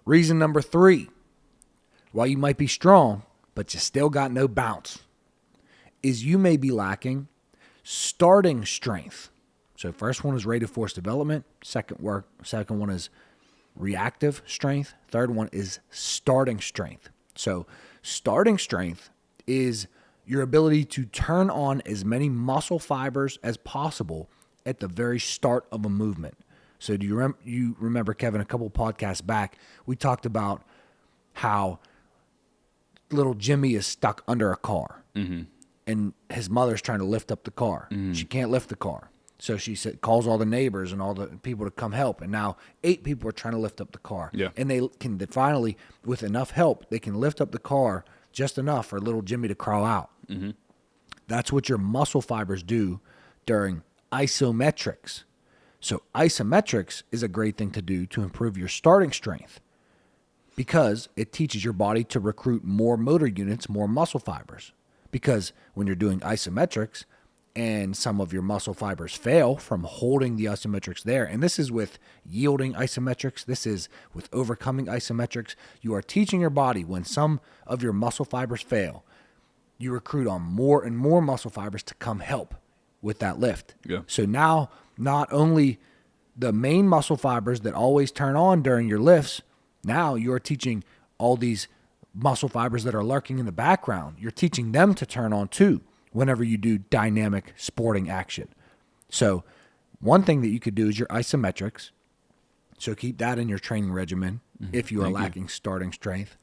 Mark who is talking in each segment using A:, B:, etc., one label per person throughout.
A: Reason number 3, why you might be strong, but you still got no bounce, is you may be lacking starting strength. So first one is rate of force development. Second one is reactive strength. Third one is starting strength. So starting strength is your ability to turn on as many muscle fibers as possible at the very start of a movement. So do you remember, Kevin, a couple podcasts back, we talked about how little Jimmy is stuck under a car. Mm-hmm. And his mother's trying to lift up the car. Mm-hmm. She can't lift the car. So she calls all the neighbors and all the people to come help. And now 8 people are trying to lift up the car. Yeah. And they can finally, with enough help, they can lift up the car just enough for little Jimmy to crawl out. Mm-hmm. That's what your muscle fibers do during isometrics. So isometrics is a great thing to do to improve your starting strength because it teaches your body to recruit more motor units, more muscle fibers. Because when you're doing isometrics and some of your muscle fibers fail from holding the isometrics there, and this is with yielding isometrics, this is with overcoming isometrics, you are teaching your body when some of your muscle fibers fail, you recruit on more and more muscle fibers to come help with that lift. Yeah. So now not only the main muscle fibers that always turn on during your lifts, now you're teaching all these muscle fibers that are lurking in the background. You're teaching them to turn on too whenever you do dynamic sporting action. So one thing that you could do is your isometrics. So keep that in your training regimen if you are lacking starting strength.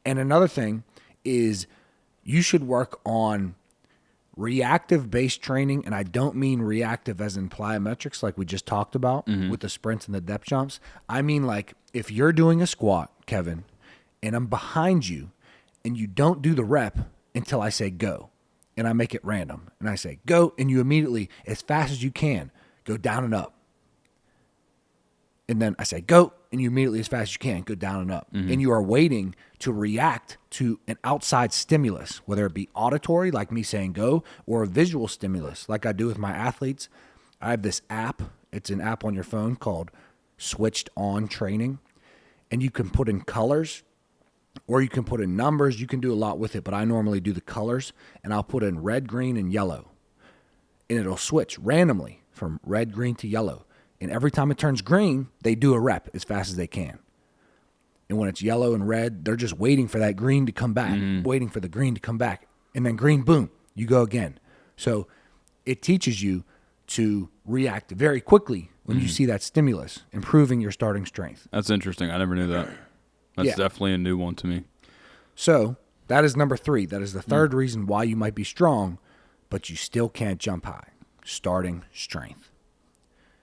A: And another thing is you should work on reactive based training. And I don't mean reactive as in plyometrics like we just talked about with the sprints and the depth jumps. I mean like if you're doing a squat, Kevin, and I'm behind you, and you don't do the rep until I say go, and I make it random, and I say go, and you immediately, as fast as you can, go down and up. And then I say go, and you immediately, as fast as you can, go down and up. Mm-hmm. And you are waiting to react to an outside stimulus, whether it be auditory, like me saying go, or a visual stimulus, like I do with my athletes. I have this app. It's an app on your phone called Switched On Training, and you can put in colors, or you can put in numbers. You can do a lot with it, but I normally do the colors, and I'll put in red, green, and yellow. And it'll switch randomly from red, green to yellow. And every time it turns green, they do a rep as fast as they can. And when it's yellow and red, they're just waiting for that green to come back, waiting for the green to come back. And then green, boom, you go again. So it teaches you to react very quickly when you see that stimulus, improving your starting strength.
B: That's interesting. I never knew that. That's definitely a new one to me.
A: So that is number 3. That is the third reason why you might be strong, but you still can't jump high. Starting strength.